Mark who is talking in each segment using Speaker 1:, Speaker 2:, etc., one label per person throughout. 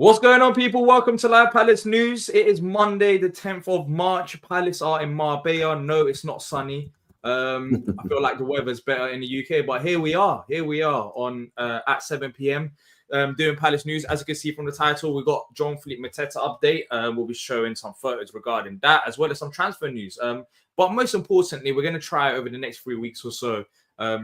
Speaker 1: What's going on, people? Welcome to Live Palace News. It is Monday, the 10th of March. Palace are in Marbella. No, it's not sunny. I feel like the weather's better in the UK, but here we are. Here we are on at 7 p.m. Doing Palace News. As you can see from the title, we've got Jean-Philippe Mateta update. We'll be showing some photos regarding that, as well as some transfer news. But most importantly, we're going to try over the next 3 weeks or so,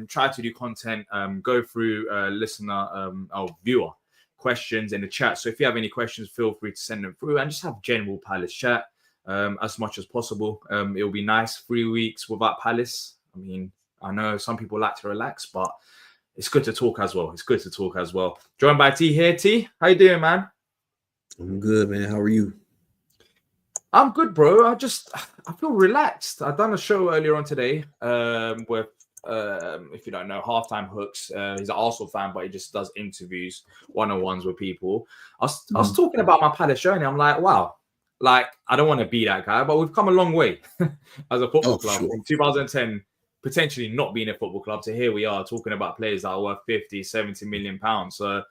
Speaker 1: try to do content, go through listener or viewer questions in the chat. So if you have any questions, feel free to send them through and just have general Palace chat as much as possible. It'll be nice. 3 weeks without Palace. I mean, I know some people like to relax, but it's good to talk as well. It's good to talk as well. Joined by T here. T, how you doing, man?
Speaker 2: I'm good, man. How are you?
Speaker 1: I'm good, bro. I feel relaxed. I've done a show earlier on today with if you don't know, Halftime Hooks. He's an Arsenal fan, but he just does interviews, one-on-ones with people. I was talking about my Palace journey. I'm like, wow, like I don't want to be that guy, but we've come a long way as a football club from 2010, potentially not being a football club, to here we are talking about players that are worth 50, 70 million pounds. So,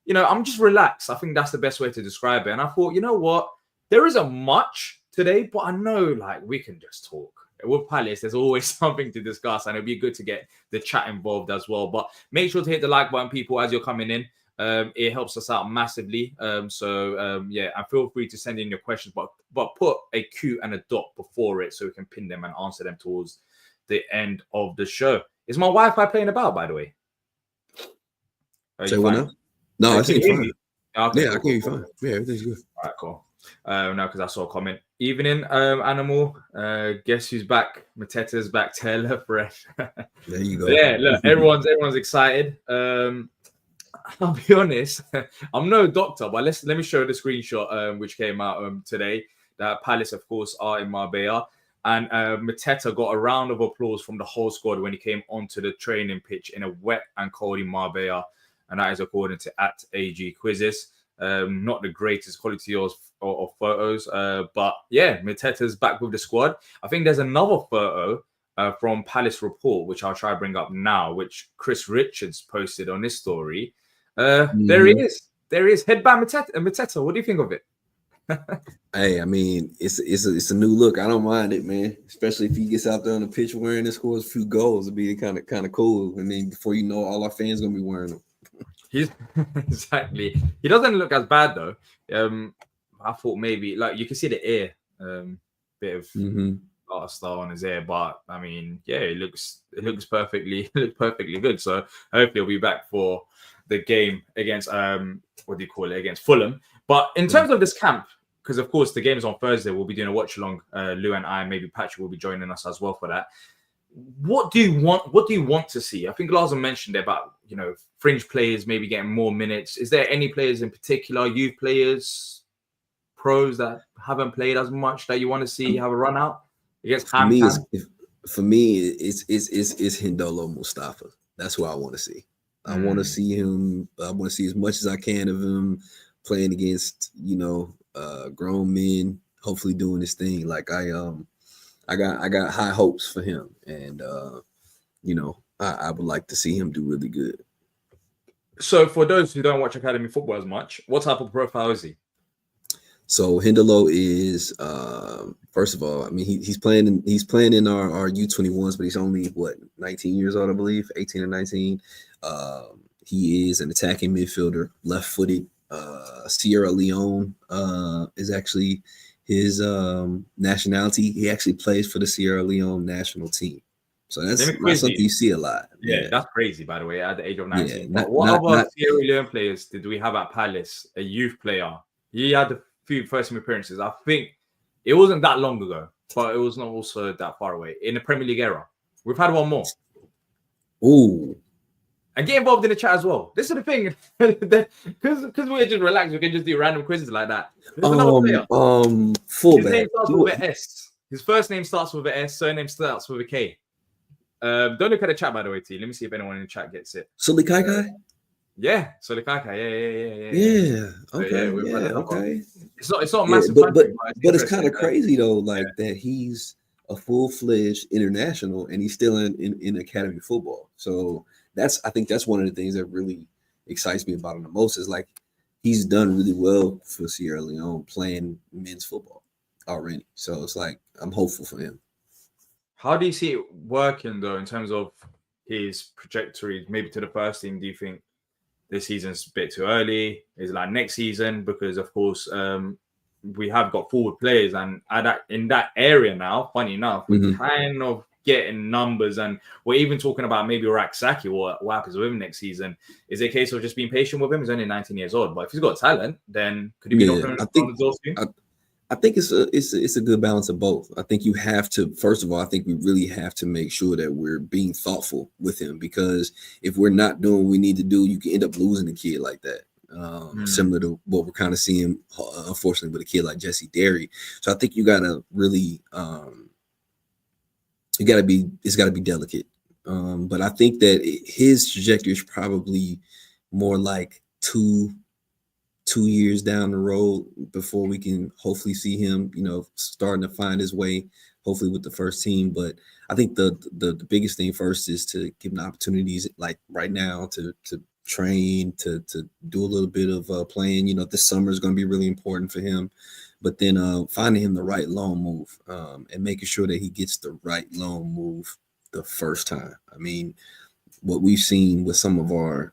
Speaker 1: you know, I'm just relaxed. I think that's the best way to describe it. And I thought, you know what, there isn't much today, but I know like we can just talk. With Palace, there's always something to discuss, and it'll be good to get the chat involved as well. But make sure to hit the like button, people, as you're coming in. It helps us out massively. Yeah, and feel free to send in your questions, but put a Q and a dot before it so we can pin them and answer them towards the end of the show. Is my Wi-Fi playing about, by the way?
Speaker 2: Say what now? No, I think fine.
Speaker 1: Okay,
Speaker 2: yeah, I can hear you fine. Yeah, everything's good.
Speaker 1: All right, cool. No, because I saw a comment. Evening, Animal. Guess who's back? Mateta's back. Taylor fresh.
Speaker 2: There you go.
Speaker 1: Yeah, look, everyone's excited. I'll be honest, I'm no doctor, but let me show the screenshot which came out today. That Palace, of course, are in Marbella, and Mateta got a round of applause from the whole squad when he came onto the training pitch in a wet and cold in Marbella, and that is according to @AG Quizzes. Not the greatest quality of photos, but yeah, Mateta's back with the squad. I think there's another photo from Palace Report, which I'll try to bring up now, which Chris Richards posted on his story. There he is. There he is. Headband Mateta. What do you think of it?
Speaker 2: Hey, I mean, it's a new look. I don't mind it, man. Especially if he gets out there on the pitch wearing and scores a few goals, it'd be kind of cool. I mean, before you know, all our fans gonna be wearing them.
Speaker 1: He's exactly. He doesn't look as bad though. I thought maybe like you can see the ear, bit of star on his ear, but I mean, yeah, it looks perfectly good. So hopefully he'll be back for the game against against Fulham. But in terms of this camp, because of course the game is on Thursday, we'll be doing a watch along. Lou and I, maybe Patrick will be joining us as well for that. What do you want to see? I think Larson mentioned about, you know, fringe players maybe getting more minutes. Is there any players in particular, youth players, pros that haven't played as much that you want to see have a run out against
Speaker 2: For me, it's Hindolo Mustafa. That's what I want to see. I want to see him. I want to see as much as I can of him playing against, you know, grown men. Hopefully doing this thing. Like I got high hopes for him, and you know, I would like to see him do really good.
Speaker 1: So, for those who don't watch academy football as much, what type of profile is he?
Speaker 2: So Hindolo is first of all, I mean, he's playing in our U21s, but he's only 19 years old, I believe, 18 or 19. He is an attacking midfielder, left-footed. Sierra Leone is actually his nationality. He actually plays for the Sierra Leone national team. So that's something you see a lot.
Speaker 1: Yeah, that's crazy, by the way, at the age of 19. Yeah, what other Sierra Leone players did we have at Palace? A youth player. He had a few first team appearances. I think it wasn't that long ago, but it was not also that far away. In the Premier League era, we've had one more.
Speaker 2: Ooh.
Speaker 1: And get involved in the chat as well. This is the thing, because we're just relaxed, we can just do random quizzes like that. There's another player.
Speaker 2: Fullback.
Speaker 1: His name starts with an S. His first name starts with an S. Surname starts with a K. Don't look at the chat, by the way, T. Let me see if anyone in the chat gets it.
Speaker 2: Sully Kaikai?
Speaker 1: Yeah, Sully Kaikai.
Speaker 2: Yeah. Okay.
Speaker 1: Okay. It's not massive,
Speaker 2: but it's kind of crazy though, like that he's a full-fledged international and he's still in academy football. So I think that's one of the things that really excites me about him the most is like he's done really well for Sierra Leone playing men's football already. So it's like I'm hopeful for him.
Speaker 1: How do you see it working though in terms of his trajectory, maybe to the first team? Do you think this season's a bit too early? Is it like next season? Because of course, we have got forward players, and in that area now, funny enough, we're kind of getting numbers, and we're even talking about maybe Raksaki, what happens with him next season. Is it a case of just being patient with him? He's only 19 years old, but if he's got talent, then could he be knocking on the doors for you?
Speaker 2: I think it's a good balance of both. I think you have to, first of all, I think we really have to make sure that we're being thoughtful with him, because if we're not doing what we need to do, you can end up losing a kid like that. Similar to what we're kind of seeing, unfortunately, with a kid like Jesse Derry. So I think you gotta really, it's got to be delicate. But I think that his trajectory is probably more like two years down the road before we can hopefully see him, starting to find his way, hopefully with the first team. But I think the biggest thing first is to give him opportunities, like right now, to train, to do a little bit of playing. This summer is going to be really important for him. But then finding him the right loan move, and making sure that he gets the right loan move the first time. I mean, what we've seen with some of our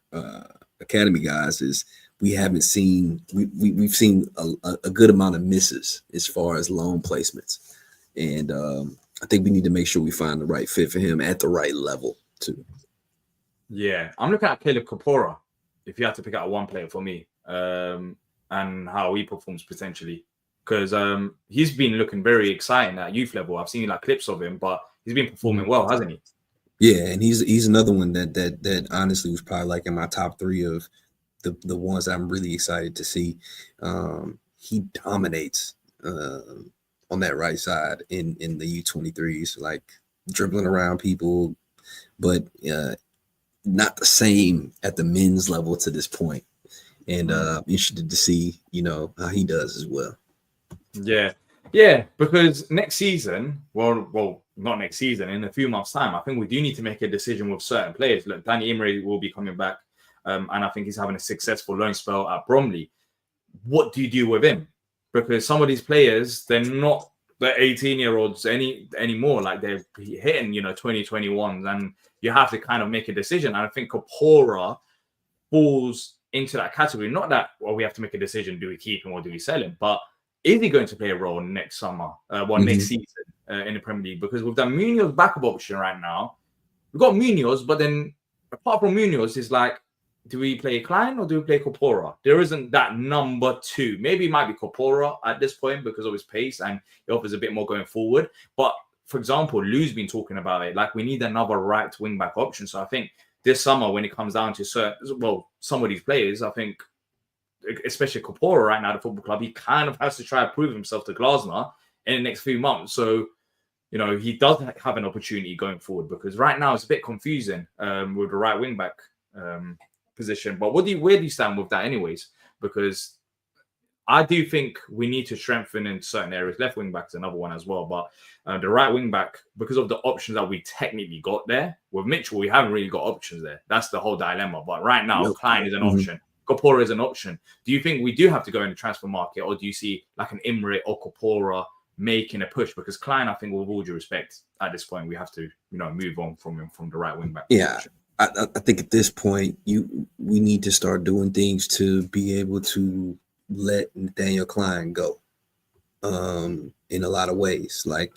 Speaker 2: academy guys is we've seen a good amount of misses as far as loan placements. And I think we need to make sure we find the right fit for him at the right level too.
Speaker 1: Yeah, I'm looking at Caleb Kapora, if you had to pick out one player for me, and how he performs potentially. Because he's been looking very exciting at youth level. I've seen like clips of him, but he's been performing well, hasn't he?
Speaker 2: Yeah, and he's another one that honestly was probably like in my top 3 of the ones that I'm really excited to see. He dominates on that right side in the U23s, like dribbling around people, but not the same at the men's level to this point. And interested to see, how he does as well.
Speaker 1: Yeah, because next season, well, not next season, in a few months' time, I think we do need to make a decision with certain players. Look, Danny Imre will be coming back, and I think he's having a successful loan spell at Bromley. What do you do with him? Because some of these players, they're not the 18-year-olds anymore. Like they're hitting, 2021s, and you have to kind of make a decision. And I think Kapora falls into that category. Not that, we have to make a decision: do we keep him or do we sell him? But is he going to play a role next summer, next season in the Premier League? Because we've done Munoz's backup option right now. We've got Munoz, but then apart from Munoz, it's like, do we play Klein or do we play Kapora? There isn't that number 2. Maybe it might be Kapora at this point because of his pace and he offers a bit more going forward. But for example, Lou's been talking about it. Like, we need another right wing back option. So I think this summer, when it comes down to some of these players, I think, especially Kapora right now, the football club, he kind of has to try to prove himself to Glasner in the next few months. So, he does have an opportunity going forward, because right now it's a bit confusing with the right wing back position. But where do you stand with that anyways? Because I do think we need to strengthen in certain areas. Left wing back is another one as well. But the right wing back, because of the options that we technically got there, with Mitchell, we haven't really got options there. That's the whole dilemma. But right now, Klein is an option. Kapora is an option. Do you think we do have to go in the transfer market, or do you see like an Imre or Kapora making a push? Because Klein, I think, with all due respect, at this point, we have to, move on from him, from the right wing back.
Speaker 2: Yeah, I think at this point, we need to start doing things to be able to let Nathaniel Klein go. In a lot of ways, like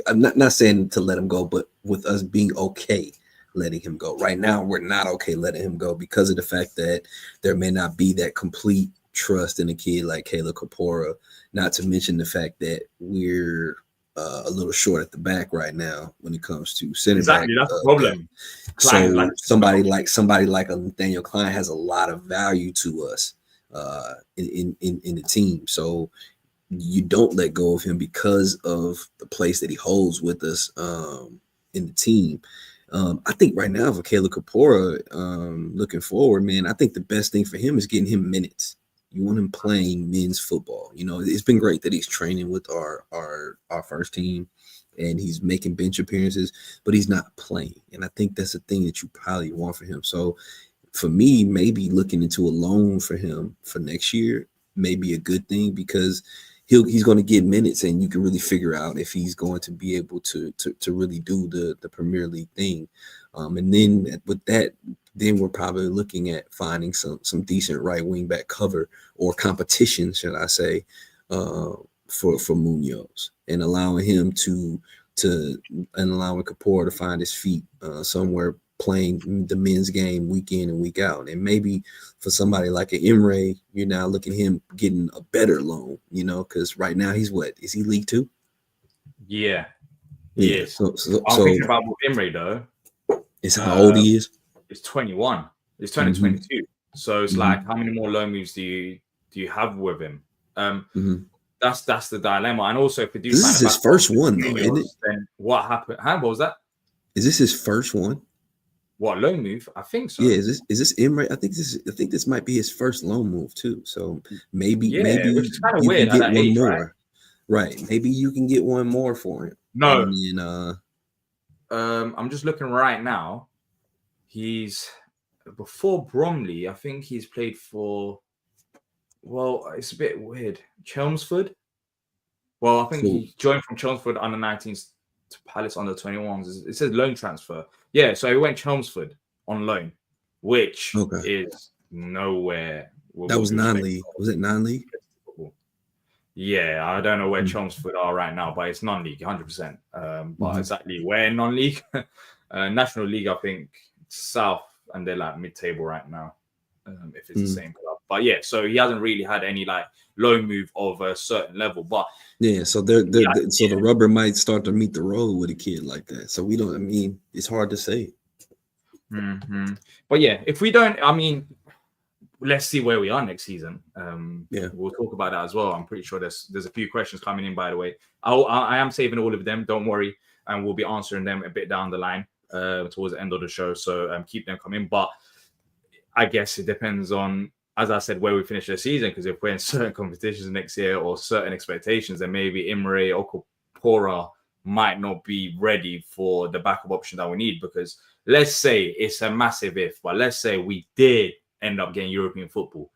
Speaker 2: I'm not saying to let him go, but with us being okay letting him go. Right now, we're not okay letting him go because of the fact that there may not be that complete trust in a kid like Caleb Kapora, not to mention the fact that we're a little short at the back right now when it comes to center back.
Speaker 1: That's the problem.
Speaker 2: So somebody like a Nathaniel Klein has a lot of value to us in the team. So you don't let go of him because of the place that he holds with us in the team. I think right now for Caleb Kapora, looking forward, man, I think the best thing for him is getting him minutes. You want him playing men's football. It's been great that he's training with our first team and he's making bench appearances, but he's not playing. And I think that's the thing that you probably want for him. So for me, maybe looking into a loan for him for next year may be a good thing because he's going to get minutes, and you can really figure out if he's going to be able to really do the Premier League thing. And then with that, then we're probably looking at finding some decent right wing back cover or competition, should I say, for Munoz, and allowing him to and allowing Kapoor to find his feet somewhere playing the men's game week in and week out. And maybe for somebody like an Emre, you're now looking at him getting a better loan, because right now he's what? Is he League Two?
Speaker 1: Yeah.
Speaker 2: Yeah.
Speaker 1: So I'm thinking about Emre though.
Speaker 2: Is how old he is?
Speaker 1: It's 21. He's turning 22. So it's like, how many more loan moves do you have with him? That's the dilemma. And also, if we do,
Speaker 2: this is his first one though, isn't it?
Speaker 1: Then what happened? What was that?
Speaker 2: Is this his first one?
Speaker 1: What, loan move? I think so.
Speaker 2: Yeah, is this Emre? I think this might be his first loan move too. So maybe
Speaker 1: which is kind of
Speaker 2: you
Speaker 1: weird.
Speaker 2: can get one
Speaker 1: age,
Speaker 2: more. Right. Maybe you can get one more for him.
Speaker 1: No.
Speaker 2: And then,
Speaker 1: I'm just looking right now. He's before Bromley. I think he's played for. Well, it's a bit weird. Chelmsford. Well, I think he joined from Chelmsford under 19s to Palace under 21s. It says loan transfer. Yeah, so he went Chelmsford on loan, which is nowhere.
Speaker 2: That was non-league. Was it non-league?
Speaker 1: Yeah, I don't know where Chelmsford are right now, but it's non-league, 100%. But exactly where non-league? National League, I think, South, and they're like mid-table right now, if it's the same club. But yeah, so he hasn't really had any like loan move of a certain level. But
Speaker 2: yeah, so the rubber might start to meet the road with a kid like that. So we don't. I mean, it's hard to say.
Speaker 1: But yeah, if we don't, I mean, let's see where we are next season. We'll talk about that as well. I'm pretty sure there's a few questions coming in, by the way. I am saving all of them. Don't worry, and we'll be answering them a bit down the line towards the end of the show. So keep them coming. But I guess it depends on, as I said, where we finish the season. Because if we're in certain competitions next year or certain expectations, then maybe Imre or Kapora might not be ready for the backup option that we need. Because let's say it's a massive if, but let's say we did end up getting European football.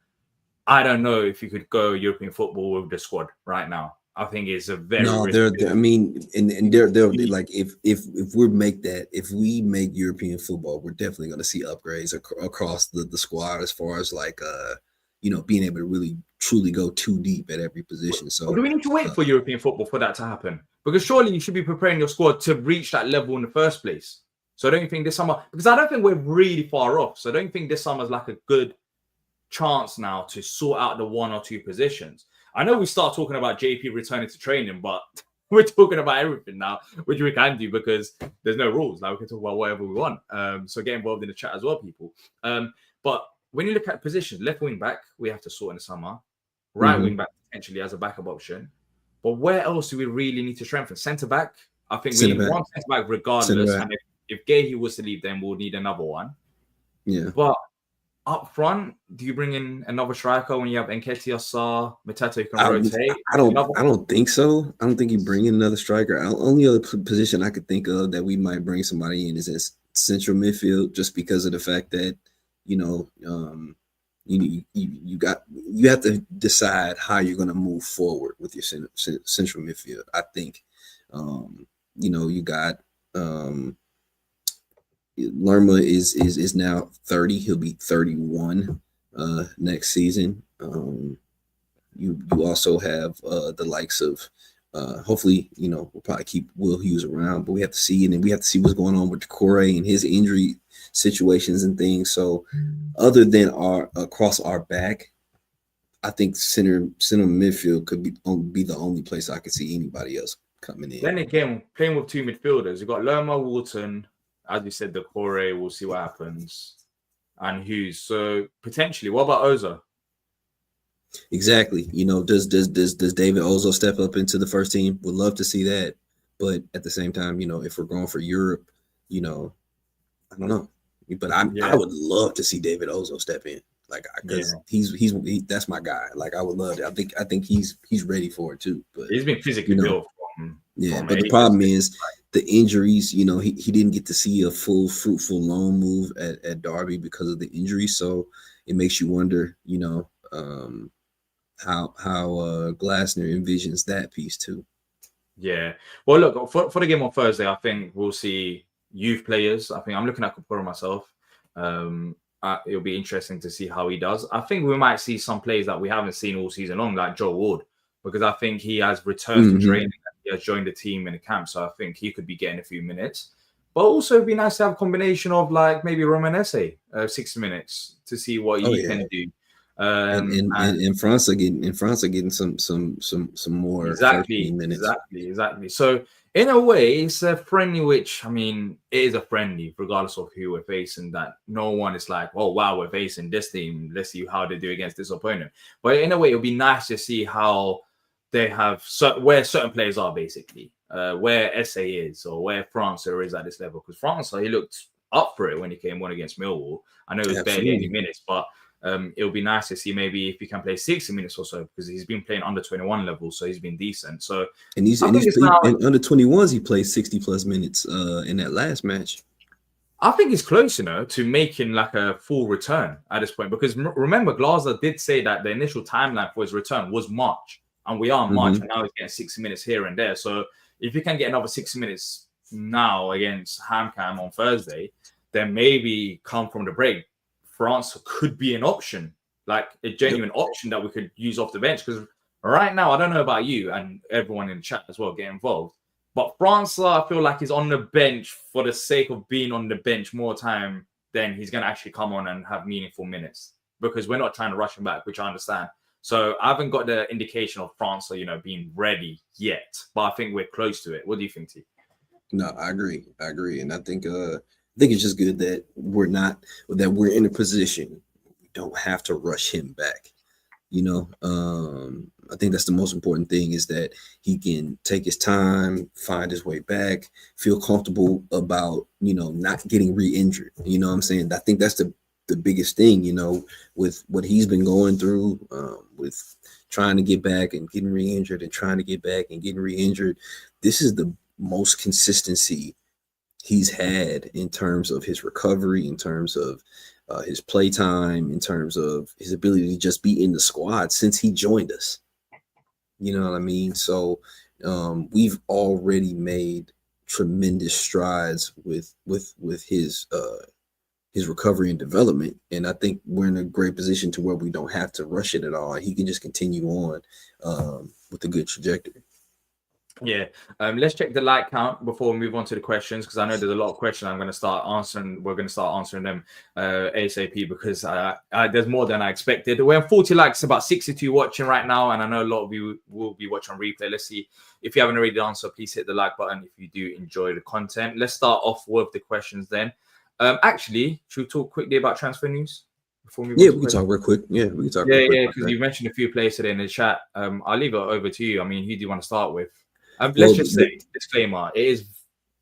Speaker 1: I don't know if you could go European football with the squad right now. I think it's a very
Speaker 2: I mean, and they're like if we make European football, we're definitely going to see upgrades across the squad as far as like being able to really truly go too deep at every position. So
Speaker 1: do we need to wait for European football for that to happen? Because surely you should be preparing your squad to reach that level in the first place. So I don't think this summer, because I don't think we're really far off. So I don't think this summer is like a good chance now to sort out the one or two positions. I know we start talking about JP returning to training, but we're talking about everything now, which we can do because there's no rules. Now we can talk about whatever we want. So get involved in the chat as well, people. But when you look at positions, left wing back, we have to sort in the summer. Right wing back potentially as a backup option. But where else do we really need to strengthen? Centre back, I think we need one centre back regardless. And if Gahey was to leave, then we'll need another one.
Speaker 2: Yeah.
Speaker 1: But up front, do you bring in another striker when you have Nketiah, Sarr, Mateta, you can rotate?
Speaker 2: I don't think so. I don't think you bring in another striker. Only other position I could think of that we might bring somebody in is as central midfield, just because of the fact that you have to decide how you're going to move forward with your central midfield. I think you got Lerma is now 30. He'll be 31 next season. You also have the likes of hopefully we'll probably keep Will Hughes around, but we have to see, and then we have to see what's going on with Corey and his injury situations and things. So other than across our back, I think center midfield could be the only place I could see anybody else coming in.
Speaker 1: Then again, playing with two midfielders, you've got Lerma, Walton, as you said, the Corey, we'll see what happens, and Hughes. So potentially, what about Ozo?
Speaker 2: Exactly. Does David Ozo step up into the first team? Would love to see that, but at the same time, if we're going for Europe, I don't know. But I would love to see David Ozo step in, because he's that's my guy. Like I would love to. I think he's ready for it too. But
Speaker 1: he's been physically built
Speaker 2: Yeah,
Speaker 1: from
Speaker 2: but the
Speaker 1: ages.
Speaker 2: problem is the injuries. You know, he didn't get to see a full fruitful loan move at Derby because of the injury. So it makes you wonder, how Glasner envisions that piece too.
Speaker 1: Yeah. Well, look, for the game on Thursday, I think we'll see youth players. I think I'm looking at Kapura myself. It'll be interesting to see how he does. I think we might see some players that we haven't seen all season long, like Joe Ward, because I think he has returned to
Speaker 2: Mm-hmm.
Speaker 1: training. He has joined the team in the camp, so I think he could be getting a few minutes. But also, it'd be nice to have a combination of like maybe Romanese, 60 minutes to see what
Speaker 2: Oh
Speaker 1: he
Speaker 2: yeah,
Speaker 1: can do.
Speaker 2: and France are getting some more first
Speaker 1: Exactly,
Speaker 2: team minutes.
Speaker 1: exactly. So in a way, it's a friendly, which I mean, it is a friendly, regardless of who we're facing. That no one is like, oh wow, we're facing this team. Let's see how they do against this opponent. But in a way, it'll be nice to see how they have where certain players are basically, where SA is or where France is at this level. Because France, he looked up for it when he came on against Millwall. I know it was barely any
Speaker 2: Absolutely.
Speaker 1: minutes, but it'll be nice to see maybe if he can play 60 minutes or so because he's been playing under 21 level, so he's been decent. So
Speaker 2: And he's
Speaker 1: I
Speaker 2: and
Speaker 1: think
Speaker 2: he's
Speaker 1: it's now.
Speaker 2: in under 21s. He played 60 plus minutes in that last match.
Speaker 1: I think it's close, to making like a full return at this point because remember, Glazer did say that the initial timeline for his return was March, and we are in March,
Speaker 2: Mm-hmm.
Speaker 1: and now he's getting 60 minutes here and there. So if you can get another 60 minutes now against Hamcam on Thursday, then maybe come from the break, France could be an option, like a genuine option that we could use off the bench. Because right now, I don't know about you and everyone in the chat as well, get involved. But France, I feel like he's on the bench for the sake of being on the bench more time than he's going to actually come on and have meaningful minutes because we're not trying to rush him back, which I understand. So I haven't got the indication of France, being ready yet, but I think we're close to it. What do you think, T?
Speaker 2: No, I agree, and I think it's just good that we're in a position we don't have to rush him back. I think that's the most important thing is that he can take his time, find his way back, feel comfortable about, not getting re-injured. You know what I'm saying? I think that's the biggest thing, with what he's been going through, with trying to get back and getting re-injured and trying to get back and getting re-injured. This is the most consistency he's had in terms of his recovery, in terms of his play time, in terms of his ability to just be in the squad since he joined us. You know what I mean? So we've already made tremendous strides with his recovery and development, and I think we're in a great position to where we don't have to rush it at all. He can just continue on with a good trajectory.
Speaker 1: Yeah. Let's check the like count before we move on to the questions because I know there's a lot of questions I'm going to start answering. We're going to start answering them ASAP because there's more than I expected. We're on 40 likes, about 62 watching right now, and I know a lot of you will be watching on replay. Let's see. If you haven't already done so, please hit the like button if you do enjoy the content. Let's start off with the questions then. Actually, should we talk quickly about transfer news?
Speaker 2: We can talk real quick. Yeah, we can talk real quick.
Speaker 1: Yeah, because you mentioned a few players today in the chat. I'll leave it over to you. I mean, who do you want to start with? Let's just say, disclaimer, it is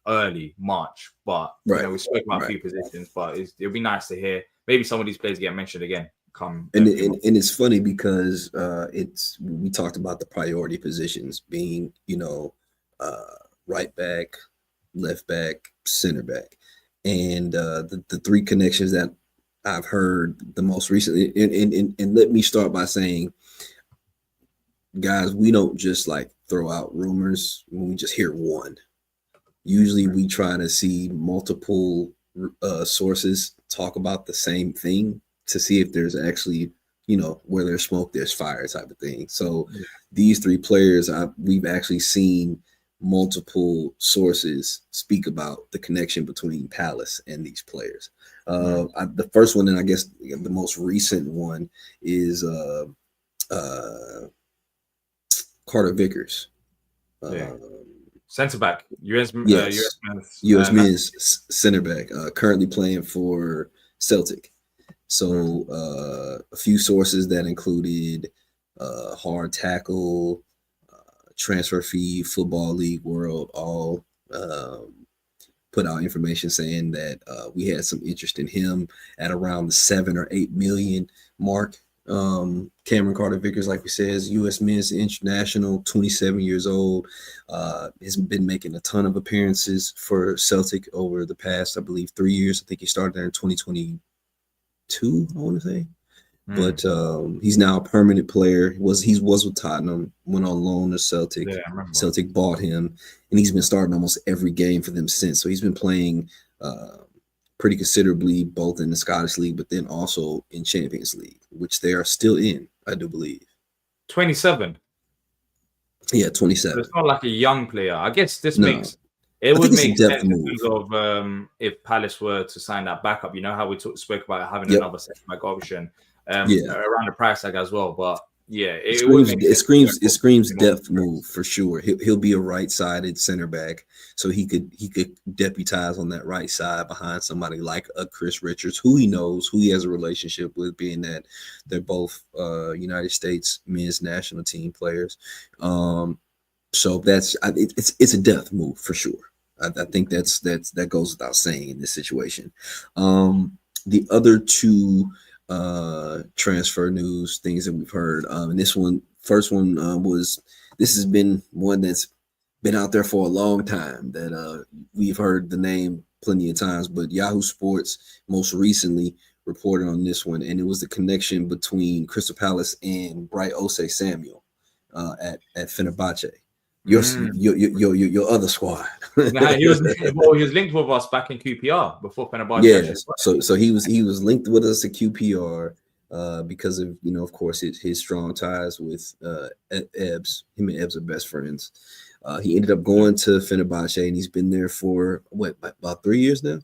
Speaker 1: early March, but we spoke about a few positions, but it'll be nice to hear maybe some of these players get mentioned again.
Speaker 2: And it's funny because we talked about the priority positions being, right back, left back, center back. And the three connections that I've heard the most recently, and let me start by saying, guys, we don't just like throw out rumors when we just hear one. Usually we try to see multiple sources talk about the same thing to see if there's actually, where there's smoke, there's fire type of thing. So these three players, we've actually seen multiple sources speak about the connection between Palace and these players. The first one, and I guess the most recent one, is Carter Vickers.
Speaker 1: Centre back, US
Speaker 2: men's center back, currently playing for Celtic. So a few sources that included Hard Tackle, Transfer Fee, Football League World, all put out information saying that we had some interest in him at around the 7 or 8 million mark. Cameron Carter-Vickers, like we said, is U.S. Men's International, 27 years old. Has been making a ton of appearances for Celtic over the past, I believe, 3 years. I think he started there in 2022, I want to say. But he's now a permanent player. He was with Tottenham, went on loan to Celtic.
Speaker 1: Yeah, I remember.
Speaker 2: Celtic bought him, and he's been starting almost every game for them since. So he's been playing pretty considerably, both in the Scottish League, but then also in Champions League, which they are still in, I do believe.
Speaker 1: 27.
Speaker 2: Yeah, 27.
Speaker 1: It's not like a young player. I guess this
Speaker 2: No.
Speaker 1: makes it
Speaker 2: I
Speaker 1: would
Speaker 2: think it's a
Speaker 1: make
Speaker 2: depth
Speaker 1: sense in
Speaker 2: move.
Speaker 1: terms of if Palace were to sign that backup. You know how we spoke about having
Speaker 2: Yep.
Speaker 1: another centre back option
Speaker 2: Yeah.
Speaker 1: around the price tag as well. But yeah,
Speaker 2: It
Speaker 1: would
Speaker 2: screams,
Speaker 1: make
Speaker 2: it
Speaker 1: sense.
Speaker 2: screams depth move for sure. He'll be a right-sided center back, so he could deputize on that right side behind somebody like a Chris Richards, who he knows, who he has a relationship with, being that they're both United States men's national team players. So it's a depth move for sure. I think that goes without saying in this situation. The other two transfer news things that we've heard, and first one was, this has been one that's been out there for a long time, that we've heard the name plenty of times, but Yahoo Sports most recently reported on this one, and it was the connection between Crystal Palace and Bright Osei Samuel at Fenerbahce. Your other squad.
Speaker 1: Nah, he was linked with us back in QPR before Fenerbahce.
Speaker 2: Yes, so he was linked with us at QPR because of, of course, his strong ties with Ebbs. Him and Ebbs are best friends. He ended up going to Fenerbahce, and he's been there for about 3 years now.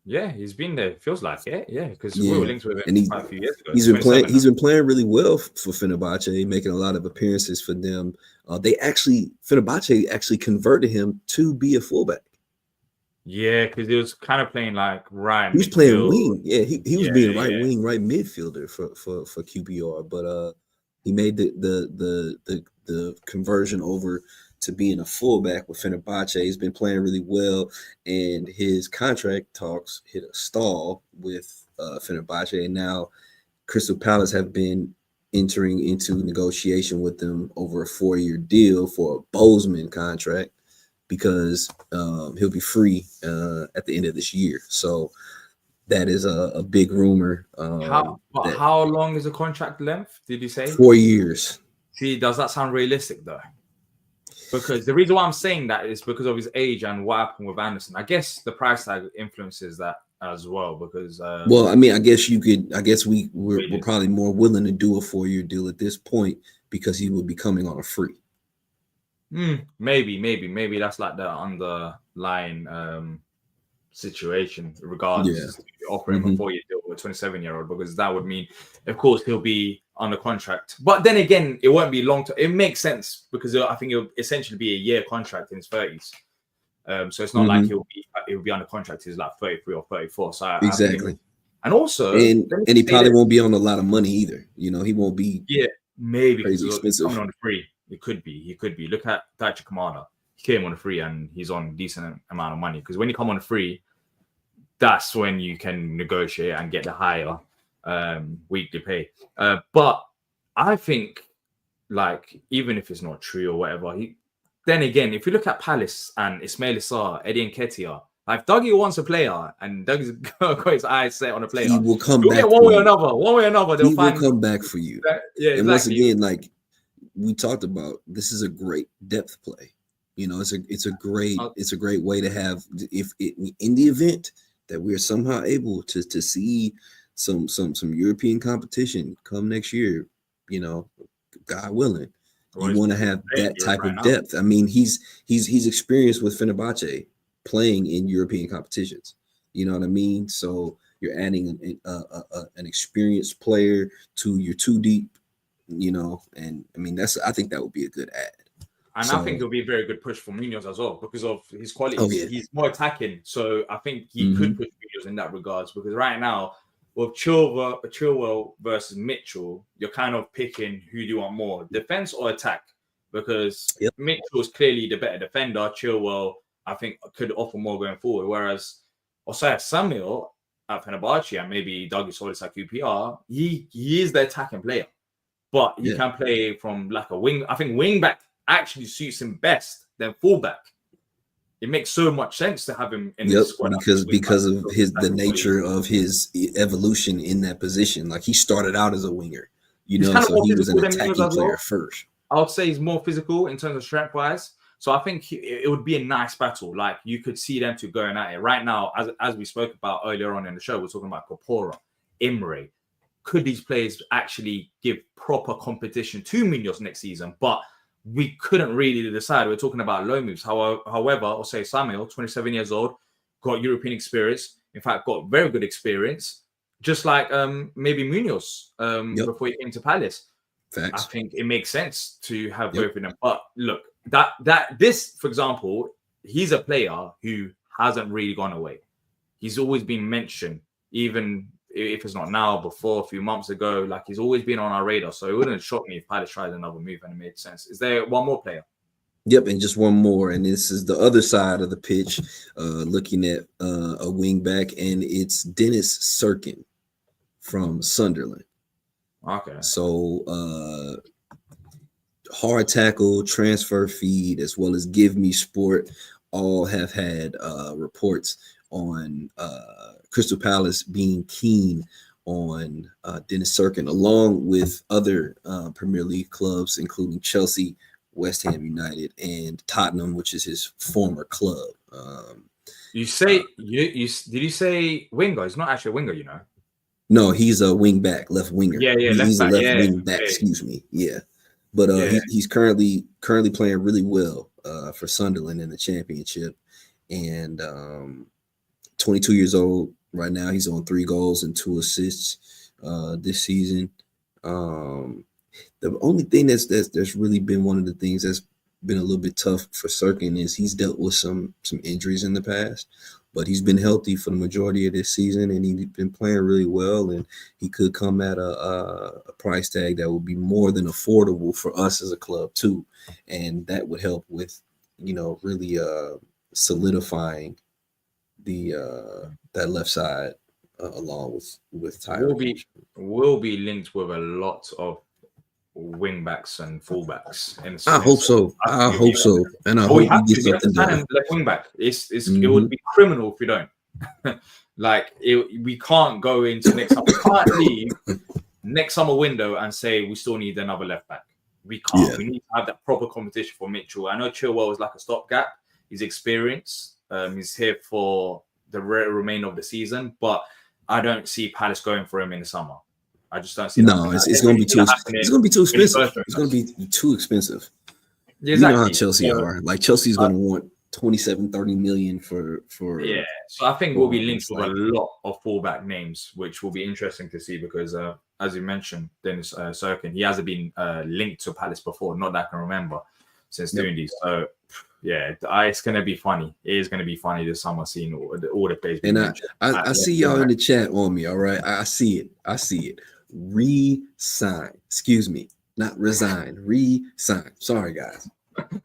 Speaker 1: Yeah, he's been there. Feels like it. Yeah, because we were linked with him
Speaker 2: and
Speaker 1: quite a few years ago.
Speaker 2: He's been playing really well for Fenerbahce, making a lot of appearances for them. Fenerbahce actually converted him to be a fullback.
Speaker 1: Yeah, because he was kind of playing like right.
Speaker 2: He was playing wing. Yeah, he was being right wing, right midfielder for QPR, but he made the conversion over to being a fullback with Fenerbahce. He's been playing really well, and his contract talks hit a stall with Fenerbahce, and now Crystal Palace have been entering into negotiation with them over a 4-year deal for a Bozeman contract, because he'll be free at the end of this year. So that is a big rumor.
Speaker 1: How long is the contract length? Did you say
Speaker 2: 4 years?
Speaker 1: See, does that sound realistic though? Because the reason why I'm saying that is because of his age and what happened with Anderson. I guess the price tag influences that as well. Because
Speaker 2: well, I mean, I guess we're probably more willing to do a 4-year deal at this point because he will be coming on a free.
Speaker 1: Maybe that's like the underlying situation regards to offering him a 4-year deal with a 27-year-old, because that would mean, of course, he'll be under contract. But then again, it won't be long term. It makes sense because I think it'll essentially be a year contract in his 30s. So it's not like he'll be under contract. He's like 33 or 34. So
Speaker 2: exactly.
Speaker 1: And also,
Speaker 2: and he probably won't be on a lot of money either. He won't be.
Speaker 1: Yeah, maybe
Speaker 2: crazy expensive.
Speaker 1: Coming on the free. He could be. Look at Daichi Kamada. He came on a free and he's on a decent amount of money. Because when you come on a free, that's when you can negotiate and get the higher weekly pay. But I think, like, even if it's not true or whatever, then again, if you look at Palace and Ismail Sarr, Eddie Nketiah, like, Dougie wants a player and Dougie's got his eyes set on a player,
Speaker 2: he will come back
Speaker 1: one way or another. They'll
Speaker 2: will come back for you.
Speaker 1: Yeah,
Speaker 2: and once again, like we talked about, this is a great depth play. It's a great way to have, if in the event that we're somehow able to see some European competition come next year, God willing, you want to have that type of depth. I mean, he's experienced with Fenerbahce playing in European competitions. You know what I mean? So you're adding an experienced player to your too deep, and I mean, I think that would be a good add.
Speaker 1: And I think it'll be a very good push for Munoz as well because of his qualities. Oh, yeah. He's more attacking. So I think he could push Munoz in that regards, because right now, with Chilwell versus Mitchell, you're kind of picking who do you want more, defense or attack? Because Mitchell is clearly the better defender. Chilwell, I think, could offer more going forward. Whereas Osaya Samuel,
Speaker 2: Mm-hmm.
Speaker 1: Fenerbahce and maybe Dougie Solis at QPR, he is the attacking player, but he can play from like a wing. I think wing back actually suits him best than fullback. It makes so much sense to have him in the squad
Speaker 2: because of the nature of his evolution in that position. Like he started out as a winger, so he was an attacking player first.
Speaker 1: I would say he's more physical in terms of strength wise. So I think it would be a nice battle. Like you could see them two going at it right now. As we spoke about earlier on in the show, we're talking about Kapora, Imre. Could these players actually give proper competition to Munoz next season? But we couldn't really decide. We're talking about low moves. However, I'll say Samuel, 27 years old, got European experience. In fact, got very good experience. Just like maybe Munoz before he came to Palace.
Speaker 2: Facts.
Speaker 1: I think it makes sense to have both of them. But look, this, for example, he's a player who hasn't really gone away. He's always been mentioned, even if it's not now, before a few months ago. Like he's always been on our radar. So it wouldn't shock me if Palace tried another move and it made sense. Is there one more player?
Speaker 2: Yep, and just one more, and this is the other side of the pitch, looking at a wing back, and it's Dennis Serkin from Sunderland.
Speaker 1: Okay.
Speaker 2: So Hard Tackle, Transfer Feed, as well as Give Me Sport, all have had reports on Crystal Palace being keen on Dennis Serkin, along with other Premier League clubs, including Chelsea, West Ham United, and Tottenham, which is his former club.
Speaker 1: You say did you say winger? He's not actually a winger,
Speaker 2: No, he's a wing back, left winger.
Speaker 1: Yeah,
Speaker 2: he's
Speaker 1: left
Speaker 2: a left wing back. Excuse me. Yeah, but he's currently playing really well for Sunderland in the Championship, and 22 years old right now. He's on 3 goals and 2 assists this season. The only thing that's really been one of the things that's been a little bit tough for Serkin is he's dealt with some injuries in the past, but he's been healthy for the majority of this season, and he's been playing really well, and he could come at a price tag that would be more than affordable for us as a club too, and that would help with really solidifying the that left side along with Tyler.
Speaker 1: Will be linked with a lot of wing backs and fullbacks.
Speaker 2: I hope so. I hope so, and I hope he gets something done.
Speaker 1: Left wing back. It would be criminal if we don't. We can't go into next summer. We can't leave next summer window and say we still need another left back. We can't. Yeah. We need to have that proper competition for Mitchell. I know Chilwell is like a stopgap. He's experienced. He's here for the remainder of the season, but I don't see Palace going for him in the summer. I just don't see.
Speaker 2: No, it's going to be too. It's going to be too expensive. It's going to be too expensive.
Speaker 1: Yeah, exactly.
Speaker 2: You know how Chelsea are. Like Chelsea's going to want 27-30 million for.
Speaker 1: Yeah, so I think we'll be linked with a lot of fullback names, which will be interesting to see because, as you mentioned, Dennis Serkin, he hasn't been linked to Palace before. Not that I can remember since doing these. So. Yeah, it's going to be funny. It is going to be funny this summer seeing all the players.
Speaker 2: And I see y'all in the chat on me, all right? I see it. Re-sign. Excuse me. Not resign. Re-sign. Sorry, guys.